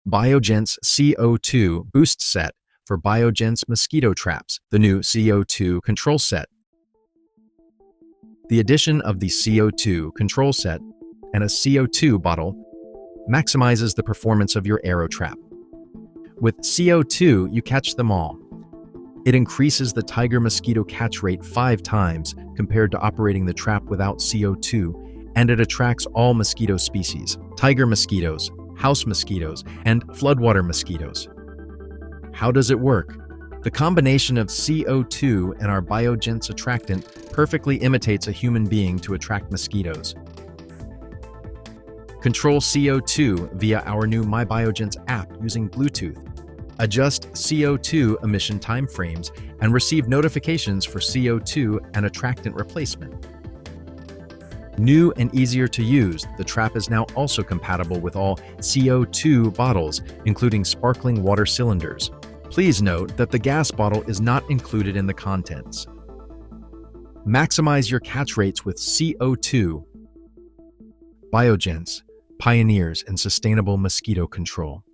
Biogents CO₂ Boost Set for Biogents Mosquito Traps, the new CO₂ Control Set. The addition of the CO₂ Control Set and a CO₂ bottle maximizes the performance of your AERO trap. With CO₂, you catch them all. It increases the tiger mosquito catch rate 5 times compared to operating the trap without CO₂, and it attracts all mosquito species: tiger mosquitoes, house mosquitoes, and floodwater mosquitoes. How does it work? The combination of CO₂ and our Biogents attractant perfectly imitates a human being to attract mosquitoes. Control CO₂ via our new MyBiogents app using Bluetooth. Adjust CO₂ emission timeframes and receive notifications for CO₂ and attractant replacement. New and easier to use, the trap is now also compatible with all CO₂ bottles, including sparkling water cylinders. Please note that the gas bottle is not included in the contents. Maximize your catch rates with CO₂. Biogents, pioneers in sustainable mosquito control.